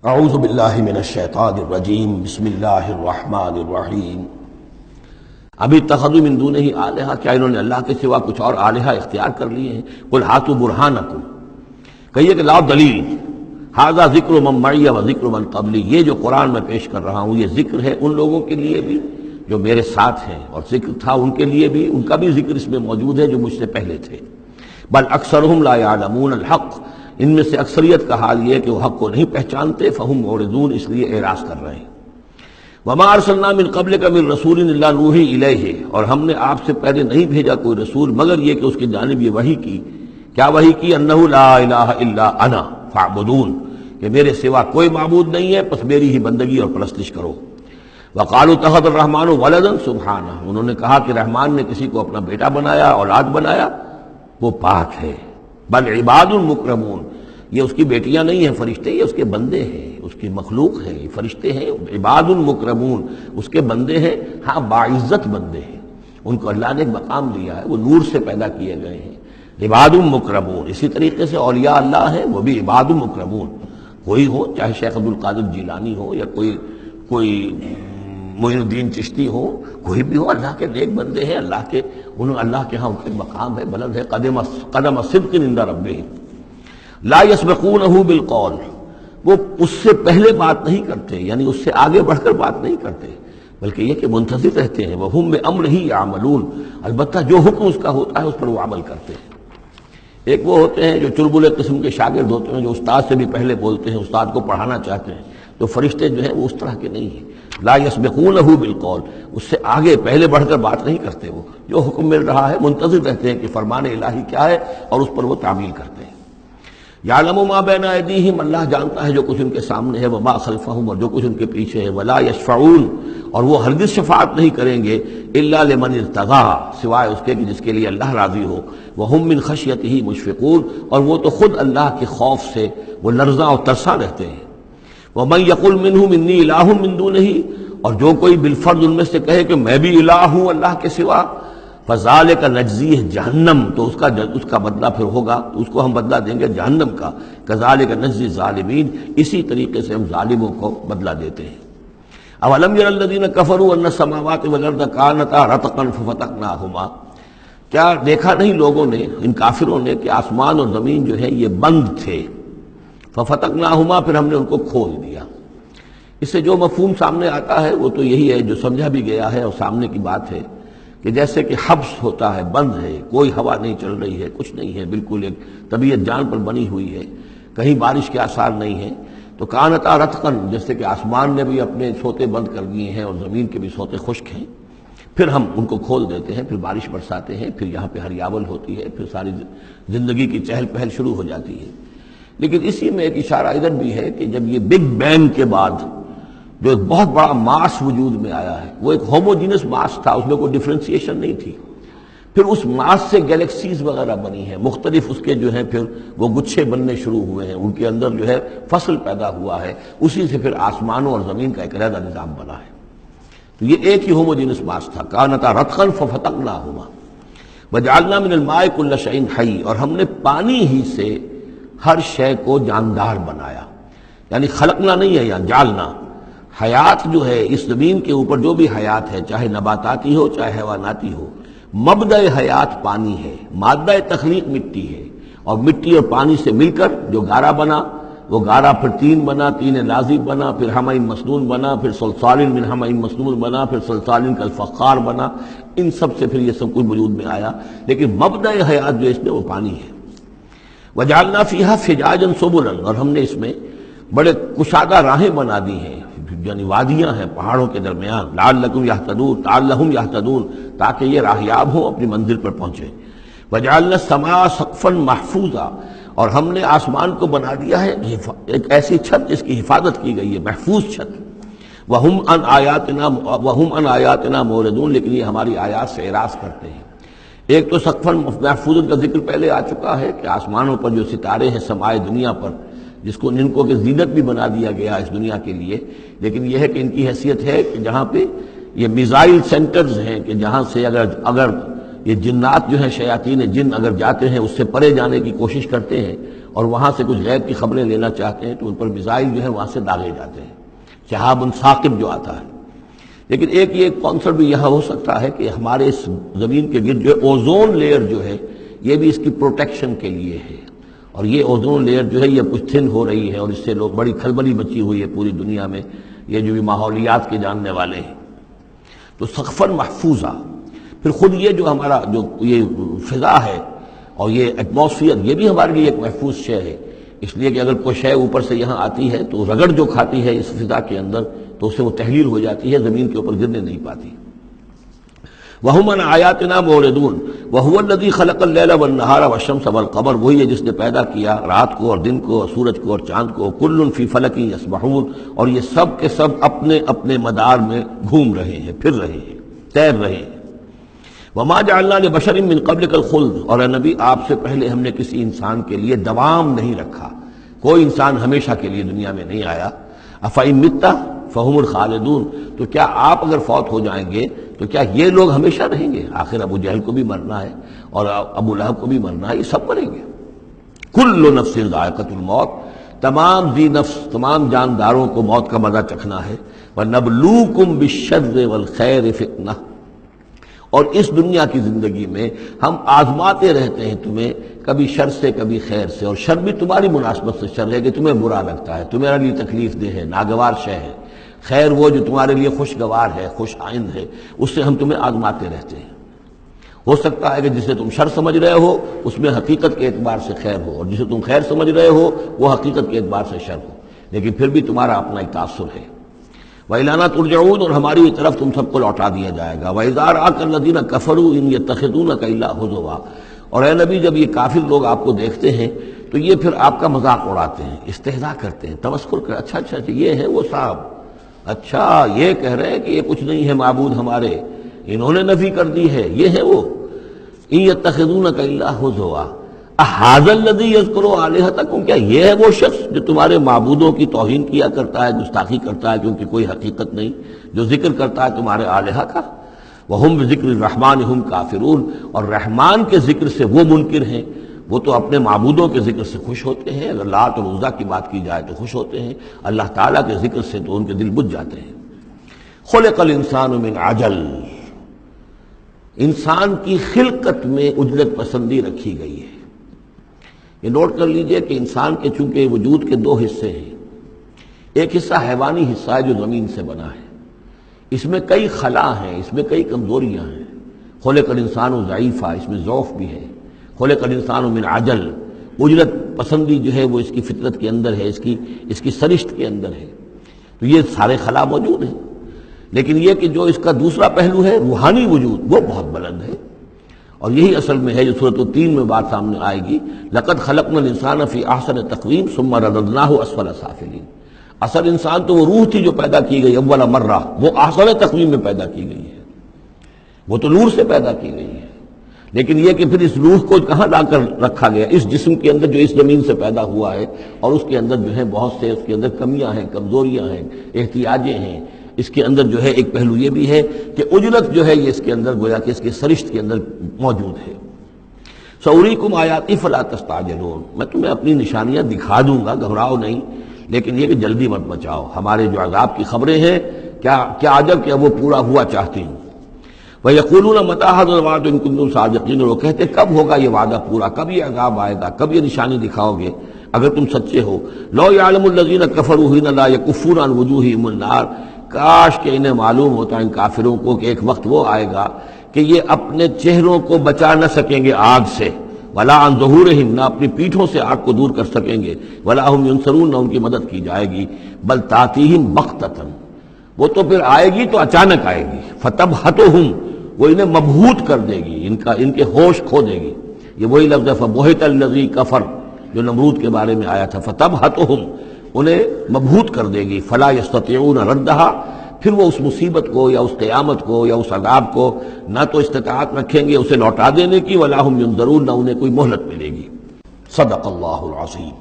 اعوذ باللہ من الشیطان الرجیم بسم اللہ الرحمن الرحیم اب اتخذوا من دونہ آلہہ، کیا انہوں نے اللہ کے سوا کچھ اور آلہہ اختیار کر لیے ہیں؟ قل ہاتوا برہانکم، کہیے کہ لاؤ دلیل، ھذا ذکر من معی و ذکر من قبلی، یہ جو قرآن میں پیش کر رہا ہوں یہ ذکر ہے ان لوگوں کے لیے بھی جو میرے ساتھ ہیں، اور ذکر تھا ان کے لیے بھی، ان کا بھی ذکر اس میں موجود ہے جو مجھ سے پہلے تھے۔ بل اکثرہم لا یعلمون الحق، ان میں سے اکثریت کا حال یہ ہے کہ وہ حق کو نہیں پہچانتے، فہم معرضون، اس لیے اعراض کر رہے ہیں۔ وما ارسلنا من قبلک من رسول الا نوحی الیہ، اور ہم نے آپ سے پہلے نہیں بھیجا کوئی رسول مگر یہ کہ اس کی جانب یہ وحی کی، کیا وحی کی؟ انہ لا الہ الا انا فاعبدون، کہ میرے سوا کوئی معبود نہیں ہے، پس میری ہی بندگی اور پرستش کرو۔ وقالوا اتخذ الرحمن ولدا سبحانہ، انہوں نے کہا کہ رحمان نے کسی کو اپنا بیٹا بنایا، اولاد بنایا، وہ پاک ہے۔ بل عباد مکرمون، یہ اس کی بیٹیاں نہیں ہیں فرشتے، یہ اس کے بندے ہیں، اس کی مخلوق ہیں، یہ فرشتے ہیں، عباد مکرمون، اس کے بندے ہیں، ہاں باعزت بندے ہیں، ان کو اللہ نے ایک مقام دیا ہے، وہ نور سے پیدا کیے گئے ہیں، عباد مکرمون۔ اسی طریقے سے اولیاء اللہ ہیں، وہ بھی عباد مکرمون، کوئی ہو، چاہے شیخ عبدالقادر جیلانی ہو یا کوئی معین الدین چشتی ہو، کوئی بھی ہو، اللہ کے نیک بندے ہیں، اللہ کے ہاں ان کا مقام ہے، بلند ہے، قدم صدق عند ربہم۔ لا یسبقونہ بالقول، وہ اس سے پہلے بات نہیں کرتے، یعنی اس سے آگے بڑھ کر بات نہیں کرتے، بلکہ یہ کہ منتظر رہتے ہیں، وہم بامرہ یعملون، البتہ جو حکم اس کا ہوتا ہے اس پر وہ عمل کرتے ہیں۔ ایک وہ ہوتے ہیں جو چلبل قسم کے شاگرد ہوتے ہیں، جو استاد سے بھی پہلے بولتے ہیں، استاد کو پڑھانا چاہتے ہیں، تو فرشتے جو ہیں وہ اس طرح کے نہیں ہیں۔ لا یسبقونہ بالقول، اس سے آگے پہلے بڑھ کر بات نہیں کرتے، وہ جو حکم مل رہا ہے منتظر رہتے ہیں کہ فرمان الہی کیا ہے اور اس پر وہ تعمیل کرتے ہیں۔ یعلم ما بین ایدیہم، اللہ جانتا ہے جو کچھ ان کے سامنے ہے، وما خلفہم، اور جو کچھ ان کے پیچھے ہے، ولا یشفعون، اور وہ ہرگز شفاعت نہیں کریں گے، الا لمن ارتضی، سوائے اس کے کہ جس کے لیے اللہ راضی ہو، وہم من خشیتہ مشفقون، اور وہ تو خود اللہ کے خوف سے وہ لرزاں اور ترساں رہتے ہیں۔ ومن یقل منہم انی الہ من دونہ، اور جو کوئی بالفرض ان میں سے کہے کہ میں بھی الہ ہوں اللہ کے سوا، فذالک نجزیہ جہنم، تو اس کا بدلہ پھر ہوگا، اس کو ہم بدلہ دیں گے جہنم کا، کذالک نجزی الظالمین، اسی طریقے سے ہم ظالموں کو بدلہ دیتے ہیں۔ اولم یر الذین کفروا ان السماوات والارض کانتا رتقا ففتقناہما، کیا دیکھا نہیں لوگوں نے، ان کافروں نے، کہ آسمان اور زمین جو ہے یہ بند تھے، ففتقناہما، پھر ہم نے ان کو کھول دیا۔ اس سے جو مفہوم سامنے آتا ہے وہ تو یہی ہے جو سمجھا بھی گیا ہے اور سامنے کی بات ہے، کہ جیسے کہ حبس ہوتا ہے، بند ہے، کوئی ہوا نہیں چل رہی ہے، کچھ نہیں ہے، بالکل ایک طبیعت جان پر بنی ہوئی ہے، کہیں بارش کے آثار نہیں ہیں، تو کانتا رتقا، جیسے کہ آسمان نے بھی اپنے سوتے بند کر دیے ہیں اور زمین کے بھی سوتے خشک ہیں، پھر ہم ان کو کھول دیتے ہیں، پھر بارش برساتے ہیں، پھر یہاں پہ ہریاول ہوتی ہے، پھر ساری زندگی کی چہل پہل شروع ہو جاتی ہے۔ لیکن اسی میں ایک اشارہ ادھر بھی ہے کہ جب یہ بگ بینگ کے بعد جو ایک بہت بڑا ماس وجود میں آیا ہے، وہ ایک ہوموجینس ماس تھا، اس میں کوئی ڈفرینسیشن نہیں تھی، پھر اس ماس سے گیلیکسیز وغیرہ بنی ہیں، مختلف اس کے جو ہیں پھر وہ گچھے بننے شروع ہوئے ہیں، ان کے اندر جو ہے فصل پیدا ہوا ہے، اسی سے پھر آسمانوں اور زمین کا ایک علیحدہ نظام بنا ہے۔ تو یہ ایک ہی ہوموجینس ماس تھا، کانتا رتقا ففتقناہما وجعلنا من الماء کل شیء حی، اور ہم نے پانی ہی سے ہر شے کو جاندار بنایا، یعنی خلقنا نہیں ہے یہاں، جالنا۔ حیات جو ہے اس زمین کے اوپر، جو بھی حیات ہے، چاہے نباتاتی ہو چاہے حیواناتی ہو، مبدأ حیات پانی ہے، مادہ تخلیق مٹی ہے، اور مٹی اور پانی سے مل کر جو گارا بنا، وہ گارا پھر تین بنا، تین لازب بنا، پھر حمأ مسنون بنا، پھر صلصال من حمأ مسنون بنا، پھر صلصال کالفخار بنا، ان سب سے پھر یہ سب کچھ وجود میں آیا، لیکن مبدأ حیات جو اس میں وہ پانی ہے۔ وجعلنا فیہا فجاجا سبلا، اور ہم نے اس میں بڑے کشادہ راہیں بنا دی ہیں، یعنی وادیاں ہیں پہاڑوں کے درمیان، لعلکم یہتدون، لعلہم یہتدون، تاکہ یہ راہیاب ہوں، اپنی منزل پر پہنچے۔ وجعلنا السماء سقفا محفوظا، اور ہم نے آسمان کو بنا دیا ہے ایک ایسی چھت جس کی حفاظت کی گئی ہے، محفوظ چھت۔ وہم عن آیاتنا معرضون، لیکن یہ ہماری آیات سے اعراض کرتے ہیں۔ ایک تو سقفا محفوظ کا ذکر پہلے آ چکا ہے کہ آسمانوں پر جو ستارے ہیں سمائے دنیا پر، جس کو ان کو کہ زینت بھی بنا دیا گیا اس دنیا کے لیے، لیکن یہ ہے کہ ان کی حیثیت ہے کہ جہاں پہ یہ میزائل سینٹرز ہیں، کہ جہاں سے اگر یہ جنات جو ہیں، شیاطین جن اگر جاتے ہیں اس سے پرے جانے کی کوشش کرتے ہیں، اور وہاں سے کچھ غیب کی خبریں لینا چاہتے ہیں تو ان پر میزائل جو ہے وہاں سے داغے جاتے ہیں، شہاب ثاقب جو آتا ہے۔ لیکن ایک یہ کانسیپٹ بھی یہاں ہو سکتا ہے کہ ہمارے اس زمین کے گرد جو اوزون لیئر جو ہے یہ بھی اس کی پروٹیکشن کے لیے ہے، اور یہ اوزون لیئر جو ہے یہ کچھ تھن ہو رہی ہے، اور اس سے لوگ بڑی کھلبلی مچی ہوئی ہے پوری دنیا میں، یہ جو بھی ماحولیات کے جاننے والے ہیں۔ تو سقفاً محفوظہ، پھر خود یہ جو ہمارا جو یہ فضا ہے اور یہ ایٹماسفیئر، یہ بھی ہمارے لیے ایک محفوظ شے ہے، اس لیے کہ اگر کوئی شے اوپر سے یہاں آتی ہے تو رگڑ جو کھاتی ہے اس فضا کے اندر تو اس سے وہ تحلیل ہو جاتی ہے، زمین کے اوپر گرنے نہیں پاتی۔ وَهُمْ عَنْ آيَاتِنَا مُعْرِضُونَ وَهُوَ الَّذِي خَلَقَ اللَّيْلَ وَالنَّهَارَ وَالشَّمْسَ وَالْقَمَرَ، وہی ہے جس نے پیدا کیا رات کو اور دن کو اور سورج کو اور چاند کو، كُلٌّ فِي فَلَكٍ يَسْبَحُونَ، اور یہ سب کے سب اپنے اپنے مدار میں گھوم رہے ہیں، پھر رہے ہیں، تیر رہے ہیں۔ وَمَا جَعَلْنَا لِبَشَرٍ مِّن قَبْلِكَ الْخُلْدَ، اور اے نبی آپ سے پہلے ہم نے کسی انسان کے لیے دوام نہیں رکھا، کوئی انسان ہمیشہ کے لیے دنیا میں نہیں آیا۔ أَفَإِن مِتَّ فَهُمُ الْخَالِدُونَ، تو کیا آپ اگر فوت ہو جائیں گے تو کیا یہ لوگ ہمیشہ رہیں گے؟ آخر ابو جہل کو بھی مرنا ہے اور ابو لہب کو بھی مرنا ہے، یہ سب مریں گے۔ کل نفس ذائقۃ الموت، تمام ذی نفس، تمام جانداروں کو موت کا مزہ چکھنا ہے۔ وَنَبْلُوكُمْ بِالشَّرِّ وَالْخَيْرِ فِتْنَةً، اور اس دنیا کی زندگی میں ہم آزماتے رہتے ہیں تمہیں، کبھی شر سے کبھی خیر سے، اور شر بھی تمہاری مناسبت سے شر ہے کہ تمہیں برا لگتا ہے، تمہارے لیے تکلیف دہ ہے، ناگوار شے ہے، خیر وہ جو تمہارے لیے خوشگوار ہے، خوش آئند ہے، اس سے ہم تمہیں آزماتے رہتے ہیں۔ ہو سکتا ہے کہ جسے تم شر سمجھ رہے ہو اس میں حقیقت کے اعتبار سے خیر ہو، اور جسے تم خیر سمجھ رہے ہو وہ حقیقت کے اعتبار سے شر ہو، لیکن پھر بھی تمہارا اپنا ہی تاثر ہے۔ وَإِلَيْنَا تُرْجَعُونَ، اور ہماری طرف تم سب کو لوٹا دیا جائے گا۔ وَإِذَا رَآكَ الَّذِينَ كَفَرُوا إِن يَتَّخِذُونَكَ إِلَّا هُزُوًا، اور اے نبی جب یہ کافر لوگ آپ کو دیکھتے ہیں تو یہ پھر آپ کا مذاق اڑاتے ہیں، استہزاء کرتے ہیں، تمسخر کرتے ہیں، اچھا اچھا یہ ہے وہ صاحب، اچھا یہ کہہ رہے ہیں کہ یہ کچھ نہیں ہے معبود ہمارے، انہوں نے نفی کر دی ہے، یہ ہے وہ۔ إِن يَتَّخِذُونَكَ إِلَّا هُزُوًا أَهَٰذَا الَّذِي يَذْكُرُ آلِهَتَكُمْ، کیا یہ ہے وہ شخص جو تمہارے معبودوں کی توہین کیا کرتا ہے، گستاخی کرتا ہے کیونکہ کوئی حقیقت نہیں، جو ذکر کرتا ہے تمہارے آلہہ کا۔ وَهُمْ بِذِكْرِ الرَّحْمَٰنِ هُمْ كَافِرُونَ، اور رحمان کے ذکر سے وہ منکر ہیں، وہ تو اپنے معبودوں کے ذکر سے خوش ہوتے ہیں، اگر لات اور عزیٰ کی بات کی جائے تو خوش ہوتے ہیں، اللہ تعالیٰ کے ذکر سے تو ان کے دل بجھ جاتے ہیں۔ خلق الانسان من عجل، انسان کی خلقت میں عجلت پسندی رکھی گئی ہے۔ یہ نوٹ کر لیجئے کہ انسان کے چونکہ وجود کے دو حصے ہیں، ایک حصہ حیوانی حصہ ہے جو زمین سے بنا ہے، اس میں کئی خلا ہیں، اس میں کئی کمزوریاں ہیں۔ خلق الانسان ضعیفا، اس میں ضعف بھی ہے۔ خلق الانسان من عجل، عجلت پسندی جو ہے وہ اس کی فطرت کے اندر ہے، اس کی سرشت کے اندر ہے، تو یہ سارے خلا موجود ہیں۔ لیکن یہ کہ جو اس کا دوسرا پہلو ہے روحانی وجود، وہ بہت بلند ہے، اور یہی اصل میں ہے جو سورۃ التین میں بات سامنے آئے گی، لقد خلقنا الانسان فی احسن تقویم ثم رددناہ اسفل سافلین۔ اصل انسان تو وہ روح تھی جو پیدا کی گئی اول مرہ، وہ احسن تقویم میں پیدا کی گئی ہے، وہ تو نور سے پیدا کی گئی ہے، لیکن یہ کہ پھر اس روح کو کہاں لا کر رکھا گیا، اس جسم کے اندر جو اس زمین سے پیدا ہوا ہے، اور اس کے اندر جو ہے بہت سے اس کے اندر کمیاں ہیں، کمزوریاں ہیں، احتیاجیں ہیں۔ اس کے اندر جو ہے ایک پہلو یہ بھی ہے کہ عجلت جو ہے یہ اس کے اندر گویا کہ اس کے سرشت کے اندر موجود ہے۔ سَأُرِيكُمْ آيَاتِي فَلَا تَسْتَعْجِلُونَ، میں تمہیں اپنی نشانیاں دکھا دوں گا، گھبراؤ نہیں، لیکن یہ کہ جلدی مت مچاؤ، ہمارے جو عذاب کی خبریں ہیں کیا عجب کہ وہ پورا ہوا چاہتی ہوں۔ وَيَقُولُونَ مَتَىٰ هَٰذَا الْوَعْدُ إِن كُنتُمْ صَادِقِينَ، اور وہ کہتے کب ہوگا یہ وعدہ پورا، کب یہ عذاب آئے گا، کب یہ نشانی دکھاؤ گے اگر تم سچے ہو۔ لَوْ يَعْلَمُ الَّذِينَ كَفَرُوا حِينَ لَا يَكُفُّونَ عَنْ وُجُوهِهِمُ النَّارَ، کاش کہ انہیں معلوم ہوتا ان کافروں کو کہ ایک وقت وہ آئے گا کہ یہ اپنے چہروں کو بچا نہ سکیں گے آگ سے، وَلَا عَنْ ظُهُورِهِمْ، نہ اپنی پیٹھوں سے آگ کو دور کر سکیں گے، وَلَا هُمْ يُنصَرُونَ، نہ ان کی مدد کی جائے گی، بل تَأْتِيهِمْ بَغْتَةً، وہ تو پھر آئے گی تو اچانک آئے گی، فَتَبْهَتُهُمْ، وہ انہیں مبہوت کر دے گی، ان کے ہوش کھو دے گی۔ یہ وہی لفظ ہے فَبُہِتَ الَّذِي كَفَرَ جو نمرود کے بارے میں آیا تھا، فَتَبْهَتُهُمْ، انہیں مبہوت کر دے گی، فَلَا يَسْتَطِيعُونَ رَدَّهَا، پھر وہ اس مصیبت کو یا اس قیامت کو یا اس عذاب کو نہ تو استطاعت رکھیں گے اسے لوٹا دینے کی، وَلَا هُمْ يُنظَرُونَ، نہ انہیں کوئی مہلت ملے گی۔ صدق اللہ العظیم۔